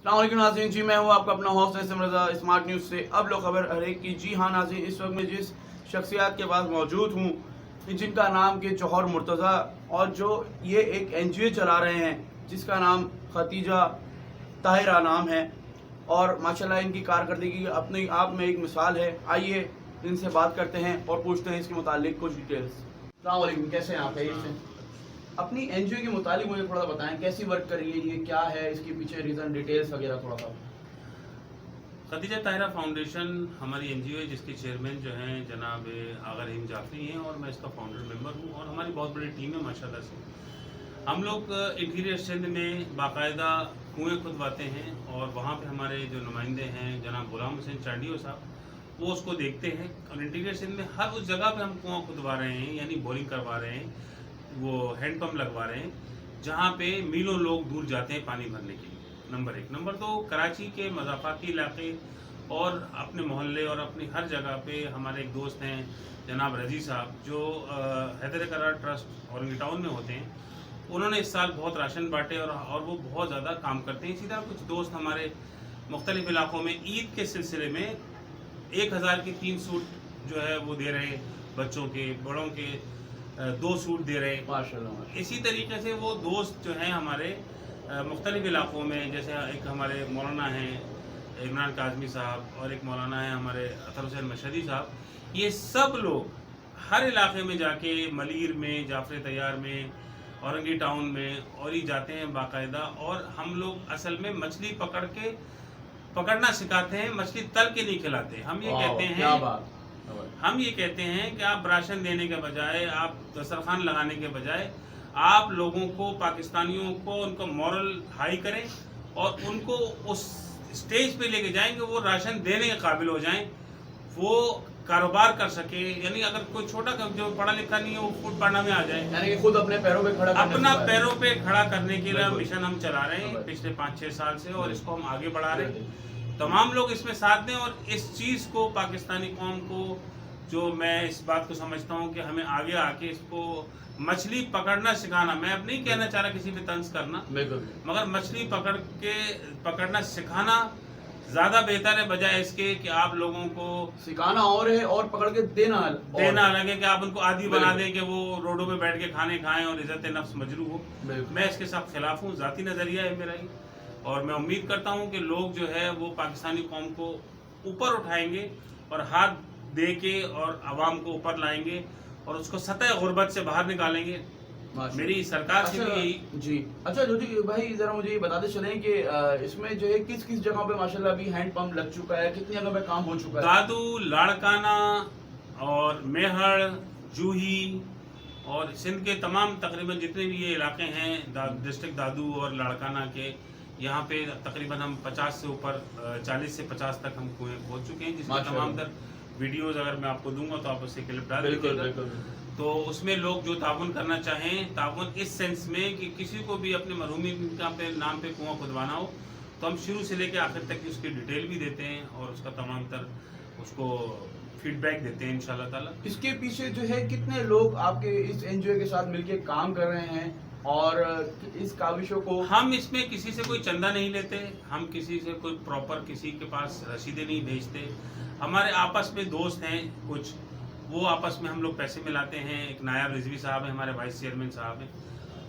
अस्सलाम वालेकुम नाज़रीन, जी मैं हूँ आपका अपना होस्ट नसीम रज़ा स्मार्ट न्यूज़ से। अब लो खबर हर एक की। जी हाँ नाज़रीन, इस वक्त मैं जिस शख्सियत के पास मौजूद हूँ, जिनका नाम के जौहर मुर्तज़ा और जो ये एक NGO चला रहे हैं जिसका नाम खतीजा ताहिरा नाम है, और माशाल्लाह इनकी कारकर्दगी अपने आप में एक मिसाल है। आइए इनसे बात करते हैं और पूछते हैं इसके मुतालिक कुछ डिटेल्स। अस्सलाम वालेकुम, कैसे हैं आप? खैरियत से? अपनी NGO के मुतालिक मुझे थोड़ा बताएं, कैसी वर्क कर रही है ये, क्या है इसके पीछे रीज़न, डिटेल्स वगैरह थोड़ा सा। खतीजा ताहिरा फाउंडेशन हमारी NGO है जिसके चेयरमैन जो हैं जनाब आगा रहीम जाफरी हैं और मैं इसका फाउंडर मेंबर हूँ और हमारी बहुत बड़ी टीम है माशाल्लाह से। हम लोग इंटीरियर सिंध में बाकायदा कुएँ खुदवाते हैं और वहाँ पे हमारे जो नुमाइंदे हैं जनाब गुलाम हुसैन चांडियो साहब वो उसको देखते हैं और इंटीरियर सिंध में हर उस जगह पे हम कुआँ खुदवा रहे हैं, यानी बोरिंग करवा रहे हैं, वो हैंड पंप लगवा रहे हैं जहाँ पे मीलों लोग दूर जाते हैं पानी भरने के लिए। नंबर एक। नंबर दो, कराची के मज़ाफ़ाती इलाके और अपने मोहल्ले और अपनी हर जगह पे हमारे एक दोस्त हैं जनाब रजी साहब जो हैदर करार ट्रस्ट औरंगी टाउन में होते हैं। उन्होंने इस साल बहुत राशन बांटे और वो बहुत ज़्यादा काम करते हैं। इसी तरह कुछ दोस्त हमारे मुख्तलिफ इलाक़ों में ईद के सिलसिले में 1000 की 3 सूट जो है वो दे रहे, बच्चों के बड़ों के 2 सूट दे रहे माशाल्लाह। इसी तरीके से वो दोस्त जो हैं हमारे मुख्तलिफ इलाक़ों में, जैसे एक हमारे मौलाना हैं इमरान काज़मी साहब और एक मौलाना है हमारे अतर हुसैन मशहदी साहब, ये सब लोग हर इलाके में जाके मलीर में, जाफर तैयार में, औरंगी टाउन में और ही जाते हैं बाकायदा। और हम लोग असल में मछली पकड़ना सिखाते हैं, मछली तल के नहीं खिलाते। हम ये कहते हैं, क्या बात। हम ये कहते हैं कि आप राशन देने के बजाय, आप दस्तरखान लगाने के बजाय आप लोगों को, पाकिस्तानियों को, उनको मॉरल हाई करें और उनको उस स्टेज पे लेके जाएं कि वो राशन देने के काबिल हो जाएं, वो कारोबार कर सके। यानी अगर कोई छोटा जो पढ़ा लिखा नहीं है वो फूड पांडा में आ जाए, यानी कि खुद अपने पैरों पे खड़ा करने अपना से पैरों पे खड़ा करने के लिए बिल्कुल। मिशन हम चला रहे हैं पिछले 5-6 साल से और इसको हम आगे बढ़ा रहे हैं। तमाम लोग इसमें साथ दें और इस चीज़ को पाकिस्तानी कौम को, जो मैं इस बात को समझता हूँ कि हमें आगे आके इसको मछली पकड़ना सिखाना, मैं अब नहीं कहना चाह रहा किसी पे तंज करना, मगर मछली पकड़ना सिखाना ज़्यादा बेहतर है बजाय इसके कि आप लोगों को सिखाना और है और पकड़ के देना अलग है कि आप उनको आदी बना दें कि वो रोडों पे बैठ के खाने खाएं और इज्जत नफ्स मजरू हो। मैं इसके साथ खिलाफ हूँ, ज़ाती नज़रिया है मेरा ही, और मैं उम्मीद करता हूँ कि लोग जो है वो पाकिस्तानी कौम को ऊपर उठाएंगे और हाथ दे के और आवाम को ऊपर लाएंगे और उसको सतह गुर्बत से बाहर निकालेंगे। मेरी सरकार से भी यही। जी अच्छा ज्योति भाई, जरा मुझे ये बताते चलें कि इसमें जो है किस किस जगह पे माशाल्लाह अभी हैंड पंप लग चुका है, कितनी जगह पे काम हो चुका है? दादू, लाड़काना और मेहड़, जूही और सिंध के तमाम तकरीबन जितने भी ये इलाके हैं डिस्ट्रिक्ट दादू और लाड़काना के, यहाँ पे तकरीबन हम 50 से ऊपर 40 से 50 तक हम कुएं खोद चुके हैं, जिसमें तमाम तर वीडियोस अगर मैं आपको दूंगा तो आप उससे क्लिप डाल दीजिएगा। तो उसमें लोग जो ताउन करना चाहें, ताउन इस सेंस में कि किसी को भी अपने मरहूमी पे नाम पे कुआं खुदवाना हो तो हम शुरू से लेकर आखिर तक की उसकी डिटेल भी देते हैं और उसका तमाम तर उसको फीडबैक देते हैं इंशाल्लाह ताला। इसके पीछे जो है कितने लोग आपके इस NGO के साथ मिलके काम कर रहे हैं और इस काविशों को? हम इसमें किसी से कोई चंदा नहीं लेते, हम किसी से कोई प्रॉपर किसी के पास रसीदें नहीं भेजते। हमारे आपस में दोस्त हैं कुछ, वो आपस में हम लोग पैसे मिलाते हैं। एक नायब रिजवी साहब हैं, हमारे वाइस चेयरमैन साहब हैं,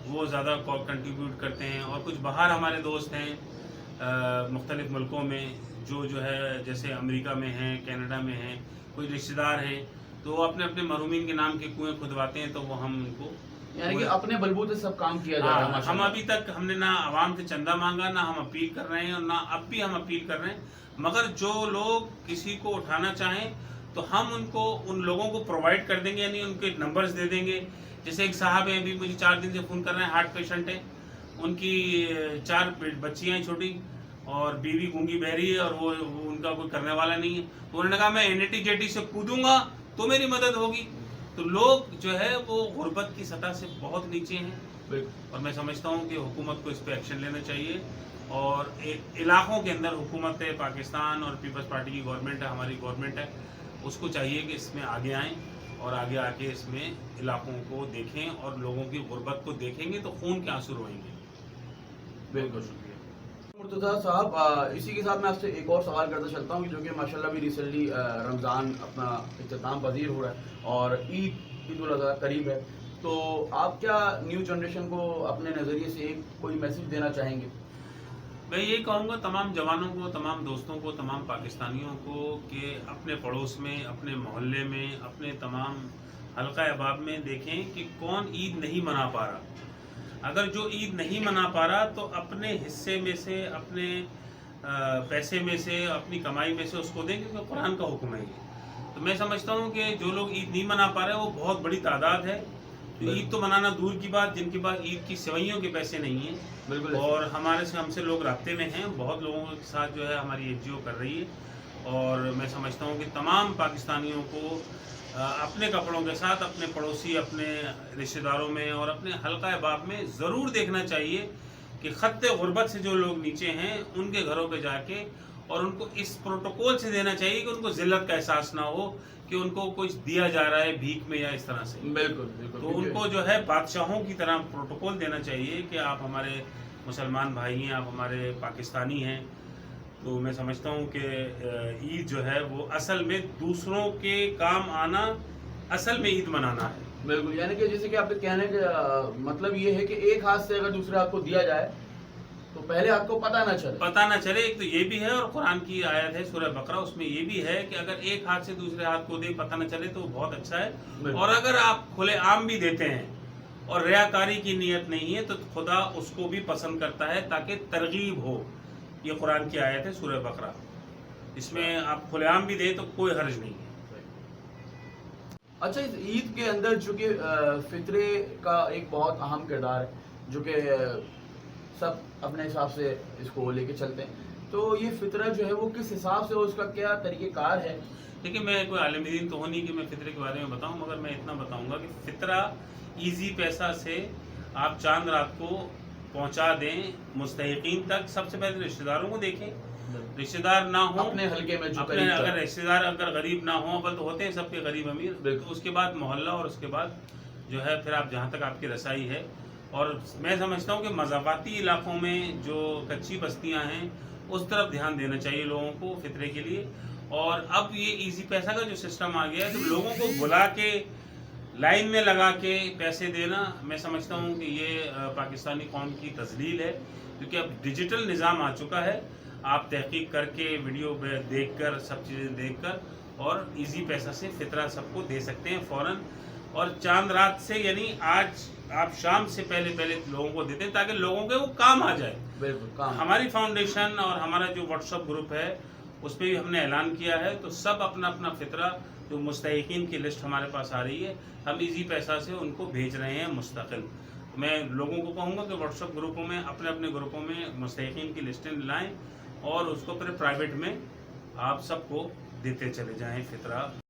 वो ज़्यादा कंट्रीब्यूट करते हैं। और कुछ बाहर हमारे दोस्त हैं मुख्तलिफ मुल्कों में जो है, जैसे अमेरिका में हैं, कनाडा में हैं, कोई रिश्तेदार हैं, तो वो अपने अपने मरहूमीन के नाम के कुएँ खुदवाते हैं, तो वो हम उनको, यानी कि अपने बलबूते सब काम किया जा रहा है। हम अभी तक हमने ना आवाम से चंदा मांगा, ना हम अपील कर रहे हैं और ना अब भी हम अपील कर रहे हैं। मगर जो लोग किसी को उठाना चाहें तो हम उनको, उन लोगों को प्रोवाइड कर देंगे, यानी उनके नंबर्स दे देंगे। जैसे एक साहब हैं, अभी मुझे 4 दिन से फ़ोन कर रहे हैं, हार्ट पेशेंट हैं, उनकी 4 बच्चियाँ हैं छोटी और बीवी गूंगी बहरी है और वो उनका कोई करने वाला नहीं है। तो उन्होंने कहा मैं NAT JT से कूदूंगा तो मेरी मदद होगी। तो लोग जो है वो गुर्बत की सतह से बहुत नीचे हैं और मैं समझता हूँ कि हुकूमत को इस पर एक्शन लेना चाहिए और इलाक़ों के अंदर हुकूमत पाकिस्तान और पीपल्स पार्टी की गवर्नमेंट है, हमारी गवर्नमेंट है, उसको चाहिए कि इसमें आगे आएँ और आगे आके इसमें इलाक़ों को देखें और लोगों की गुर्बत को देखेंगे तो खून के आंसू रोएंगे। बिल्कुल शुक्रिया। مرتضیٰ صاحب اسی کے ساتھ میں آپ سے ایک اور سوال کرتا چلتا ہوں کہ جو کہ ماشاءاللہ بھی ریسنٹلی رمضان اپنا اختتام پذیر ہو رہا ہے اور عید الاضحیٰ قریب ہے، تو آپ کیا نیو جنریشن کو اپنے نظریے سے ایک کوئی میسج دینا چاہیں گے؟ میں یہی کہوں گا تمام جوانوں کو، تمام دوستوں کو، تمام پاکستانیوں کو کہ اپنے پڑوس میں، اپنے محلے میں، اپنے تمام حلقہ احباب میں دیکھیں کہ کون عید نہیں منا پا رہا۔ اگر جو عید نہیں منا پا رہا تو اپنے حصے میں سے، اپنے پیسے میں سے، اپنی کمائی میں سے اس کو دیں، کیونکہ قرآن کا حکم ہے یہ۔ تو میں سمجھتا ہوں کہ جو لوگ عید نہیں منا پا رہے وہ بہت بڑی تعداد ہے۔ تو عید تو منانا دور کی بات، جن کے پاس عید کی سوئیوں کے پیسے نہیں ہیں، بالکل، اور ہم سے لوگ رابطے میں ہیں، بہت لوگوں کے ساتھ جو ہے ہماری این جی او کر رہی ہے، اور میں سمجھتا ہوں کہ تمام پاکستانیوں کو اپنے کپڑوں کے ساتھ اپنے پڑوسی، اپنے رشتہ داروں میں اور اپنے حلقہ احباب میں ضرور دیکھنا چاہیے کہ خط غربت سے جو لوگ نیچے ہیں ان کے گھروں پہ جا کے، اور ان کو اس پروٹوکول سے دینا چاہیے کہ ان کو ذلت کا احساس نہ ہو کہ ان کو کچھ دیا جا رہا ہے بھیک میں یا اس طرح سے۔ بالکل بالکل، تو ان کو جو ہے بادشاہوں کی طرح پروٹوکول دینا چاہیے کہ آپ ہمارے مسلمان بھائی ہیں، آپ ہمارے پاکستانی ہیں۔ تو میں سمجھتا ہوں کہ عید جو ہے وہ اصل میں دوسروں کے کام آنا، اصل میں عید منانا ہے۔ بالکل، یعنی کہ جیسے کہ آپ کے کہنے کا مطلب یہ ہے کہ ایک ہاتھ سے اگر دوسرے ہاتھ کو دیا جائے تو پہلے ہاتھ کو پتہ نہ چلے۔ ایک تو یہ بھی ہے، اور قرآن کی آیت ہے سورہ بقرہ، اس میں یہ بھی ہے کہ اگر ایک ہاتھ سے دوسرے ہاتھ کو دے پتہ نہ چلے تو بہت اچھا ہے، اور اگر آپ کھلے عام بھی دیتے ہیں اور ریاکاری کی نیت نہیں ہے تو خدا اس کو بھی پسند کرتا ہے تاکہ ترغیب ہو۔ یہ قرآن کی آیت ہے سورہ بقرہ، اس میں آپ کھلے عام بھی دیں تو کوئی حرج نہیں ہے۔ اچھا، اس عید کے اندر جو کہ فطرے کا ایک بہت اہم کردار ہے، جو کہ سب اپنے حساب سے اس کو لے کے چلتے ہیں، تو یہ فطرہ جو ہے وہ کس حساب سے، اس کا کیا طریقہ کار ہے؟ دیکھیں، میں کوئی عالم دین تو ہو نہیں کہ میں فطرے کے بارے میں بتاؤں، مگر میں اتنا بتاؤں گا کہ فطرہ ایزی پیسہ سے آپ چاند رات کو پہنچا دیں مستحقین تک۔ سب سے پہلے رشتہ داروں کو دیکھیں، رشتہ دار نہ ہوں اپنے حلقے میں جو اگر رشتہ دار اگر غریب نہ ہوں، اول تو ہوتے ہیں سب کے غریب امیر، تو اس کے بعد محلہ، اور اس کے بعد جو ہے پھر آپ جہاں تک آپ کی رسائی ہے۔ اور میں سمجھتا ہوں کہ مضافاتی علاقوں میں جو کچی بستیاں ہیں اس طرف دھیان دینا چاہیے لوگوں کو فطرے کے لیے۔ اور اب یہ ایزی پیسہ کا جو سسٹم آ گیا ہے تو لوگوں کو بلا کے لائن میں لگا کے پیسے دینا، میں سمجھتا ہوں کہ یہ پاکستانی قوم کی تذلیل ہے، کیونکہ اب ڈیجیٹل نظام آ چکا ہے۔ آپ تحقیق کر کے، ویڈیو دیکھ کر، سب چیزیں دیکھ کر، اور ایزی پیسہ سے فطرہ سب کو دے سکتے ہیں فوراً، اور چاند رات سے، یعنی آج آپ شام سے پہلے لوگوں کو دیتے ہیں تاکہ لوگوں کے وہ کام آ جائے۔ بالکل، ہماری فاؤنڈیشن اور ہمارا جو واٹس ایپ گروپ ہے اس پہ بھی ہم نے اعلان کیا ہے، تو سب اپنا اپنا فطرہ، جو مستحقین کی لسٹ ہمارے پاس آ رہی ہے، ہم ایزی پیسہ سے ان کو بھیج رہے ہیں مستقل۔ میں لوگوں کو کہوں گا کہ واٹس ایپ گروپوں میں، اپنے اپنے گروپوں میں مستحقین کی لسٹیں لائیں، اور اس کو پھر پرائیویٹ میں آپ سب کو دیتے چلے جائیں فطرہ۔